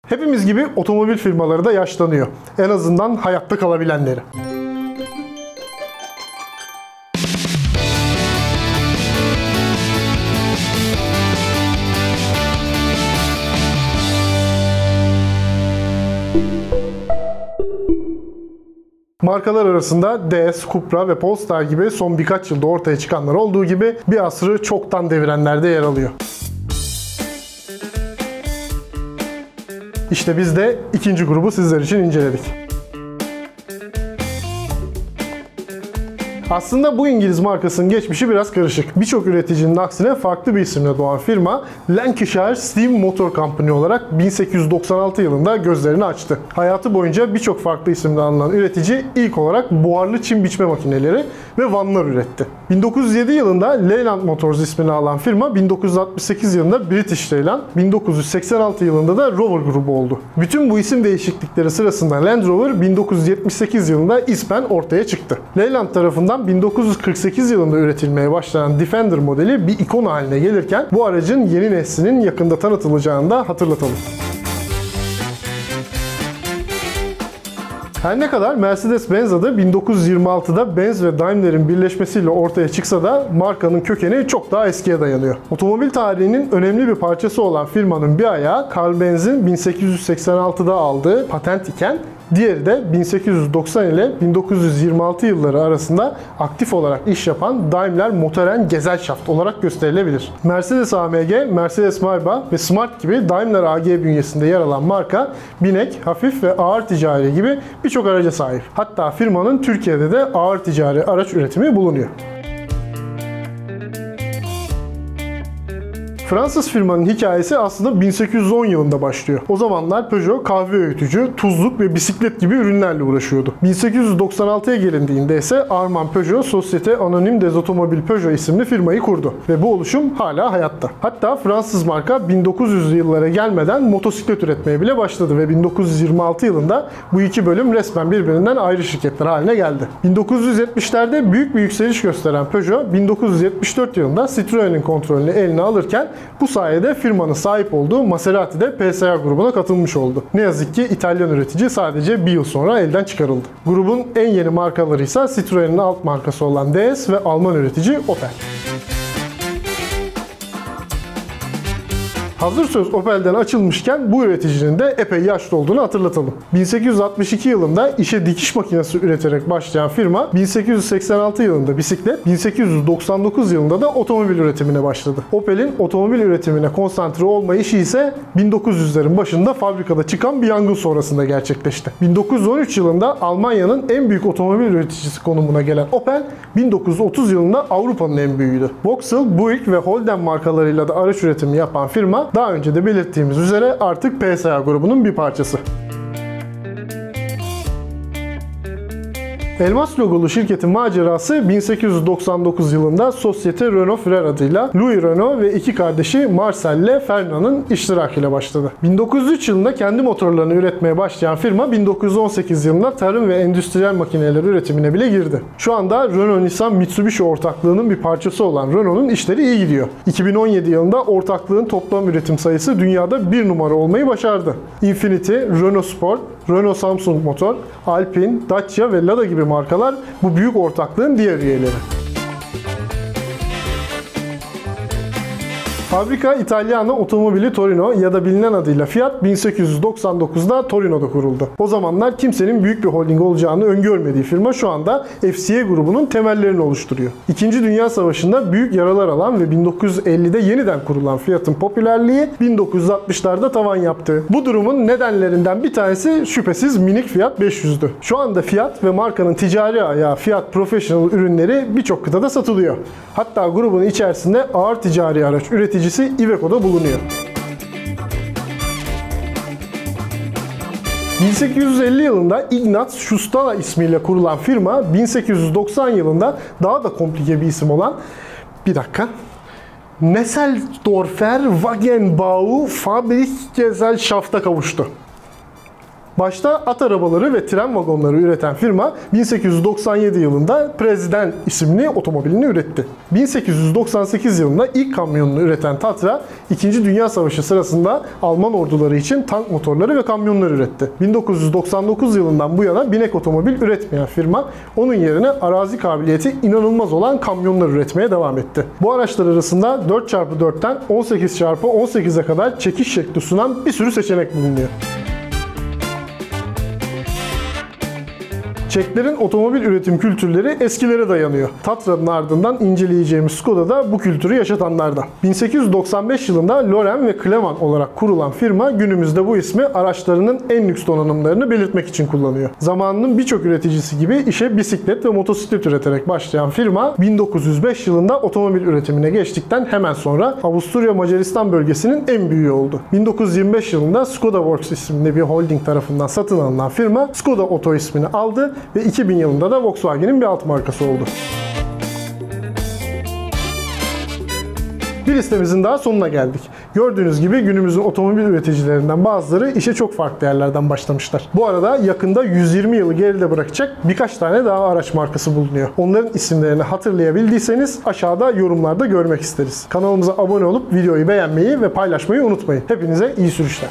Hepimiz gibi otomobil firmaları da yaşlanıyor. En azından hayatta kalabilenleri. Markalar arasında DS, Cupra ve Polestar gibi son birkaç yılda ortaya çıkanlar olduğu gibi bir asrı çoktan devirenler de yer alıyor. İşte biz de ikinci grubu sizler için inceledik. Aslında bu İngiliz markasının geçmişi biraz karışık. Birçok üreticinin aksine farklı bir isimle doğan firma Lancashire Steam Motor Company olarak 1896 yılında gözlerini açtı. Hayatı boyunca birçok farklı isimle anılan üretici ilk olarak buharlı çim biçme makineleri ve vanlar üretti. 1907 yılında Leyland Motors ismini alan firma 1968 yılında British Leyland, 1986 yılında da Rover grubu oldu. Bütün bu isim değişiklikleri sırasında Land Rover 1978 yılında ismen ortaya çıktı. Leyland tarafından 1948 yılında üretilmeye başlanan Defender modeli bir ikon haline gelirken bu aracın yeni neslinin yakında tanıtılacağını da hatırlatalım. Her ne kadar Mercedes-Benz adı 1926'da Benz ve Daimler'in birleşmesiyle ortaya çıksa da markanın kökeni çok daha eskiye dayanıyor. Otomobil tarihinin önemli bir parçası olan firmanın bir ayağı Carl Benz'in 1886'da aldığı patent iken diğeri de 1890 ile 1926 yılları arasında aktif olarak iş yapan Daimler Motoren Gesellschaft olarak gösterilebilir. Mercedes-AMG, Mercedes-Maybach ve Smart gibi Daimler AG bünyesinde yer alan marka, binek, hafif ve ağır ticari gibi birçok araca sahip. Hatta firmanın Türkiye'de de ağır ticari araç üretimi bulunuyor. Fransız firmanın hikayesi aslında 1810 yılında başlıyor. O zamanlar Peugeot kahve öğütücü, tuzluk ve bisiklet gibi ürünlerle uğraşıyordu. 1896'ya gelindiğinde ise Armand Peugeot Société Anonyme des Automobiles Peugeot isimli firmayı kurdu. Ve bu oluşum hala hayatta. Hatta Fransız marka 1900'lü yıllara gelmeden motosiklet üretmeye bile başladı ve 1926 yılında bu iki bölüm resmen birbirinden ayrı şirketler haline geldi. 1970'lerde büyük bir yükseliş gösteren Peugeot 1974 yılında Citroen'in kontrolünü eline alırken bu sayede firmanın sahip olduğu Maserati de PSA grubuna katılmış oldu. Ne yazık ki İtalyan üretici sadece bir yıl sonra elden çıkarıldı. Grubun en yeni markaları ise Citroen'in alt markası olan DS ve Alman üretici Opel. Hazır söz Opel'den açılmışken bu üreticinin de epey yaşlı olduğunu hatırlatalım. 1862 yılında işe dikiş makinesi üreterek başlayan firma 1886 yılında bisiklet, 1899 yılında da otomobil üretimine başladı. Opel'in otomobil üretimine konsantre olma işi ise 1900'lerin başında fabrikada çıkan bir yangın sonrasında gerçekleşti. 1913 yılında Almanya'nın en büyük otomobil üreticisi konumuna gelen Opel, 1930 yılında Avrupa'nın en büyüğüydü. Vauxhall, Buick ve Holden markalarıyla da araç üretimi yapan firma, daha önce de belirttiğimiz üzere artık PSA grubunun bir parçası. Elmas logolu şirketin macerası 1899 yılında Société Renault Frères adıyla Louis Renault ve iki kardeşi Marcel ile Fernand'ın iştirakıyla başladı. 1903 yılında kendi motorlarını üretmeye başlayan firma 1918 yılında tarım ve endüstriyel makineler üretimine bile girdi. Şu anda Renault-Nissan-Mitsubishi ortaklığının bir parçası olan Renault'un işleri iyi gidiyor. 2017 yılında ortaklığın toplam üretim sayısı dünyada bir numara olmayı başardı. Infiniti, Renault Sport, Renault Samsung Motor, Alpine, Dacia ve Lada gibi markalar bu büyük ortaklığın diğer üyeleri. Fabrika Italiano Automobili Torino ya da bilinen adıyla Fiat 1899'da Torino'da kuruldu. O zamanlar kimsenin büyük bir holding olacağını öngörmediği firma şu anda FCA grubunun temellerini oluşturuyor. İkinci Dünya Savaşı'nda büyük yaralar alan ve 1950'de yeniden kurulan Fiat'ın popülerliği 1960'larda tavan yaptı. Bu durumun nedenlerinden bir tanesi şüphesiz minik Fiat 500'dü. Şu anda Fiat ve markanın ticari ayağı Fiat Professional ürünleri birçok kıtada satılıyor. Hatta grubun içerisinde ağır ticari araç üreticisi Iveco'da bulunuyor. 1850 yılında Ignaz Schustala ismiyle kurulan firma 1890 yılında daha da komplike bir isim olan Nesseldorfer Wagenbau Fabrikgesellschaft'a kavuştu. Başta at arabaları ve tren vagonları üreten firma 1897 yılında Prezident isimli otomobilini üretti. 1898 yılında ilk kamyonunu üreten Tatra, 2. Dünya Savaşı sırasında Alman orduları için tank motorları ve kamyonlar üretti. 1999 yılından bu yana binek otomobil üretmeyen firma, onun yerine arazi kabiliyeti inanılmaz olan kamyonlar üretmeye devam etti. Bu araçlar arasında 4x4'ten 18x18'e kadar çekiş şekli sunan bir sürü seçenek bulunuyor. Çeklerin otomobil üretim kültürleri eskilere dayanıyor. Tatra'nın ardından inceleyeceğimiz Skoda da bu kültürü yaşatanlardan. 1895 yılında Loren ve Kleman olarak kurulan firma günümüzde bu ismi araçlarının en lüks donanımlarını belirtmek için kullanıyor. Zamanının birçok üreticisi gibi işe bisiklet ve motosiklet üreterek başlayan firma 1905 yılında otomobil üretimine geçtikten hemen sonra Avusturya Macaristan bölgesinin en büyüğü oldu. 1925 yılında Skoda Works isimli bir holding tarafından satın alınan firma Skoda Auto ismini aldı ve 2000 yılında da Volkswagen'in bir alt markası oldu. Bir listemizin daha sonuna geldik. Gördüğünüz gibi günümüzün otomobil üreticilerinden bazıları işe çok farklı yerlerden başlamışlar. Bu arada yakında 120 yılı geride bırakacak birkaç tane daha araç markası bulunuyor. Onların isimlerini hatırlayabildiyseniz aşağıda yorumlarda görmek isteriz. Kanalımıza abone olup videoyu beğenmeyi ve paylaşmayı unutmayın. Hepinize iyi sürüşler.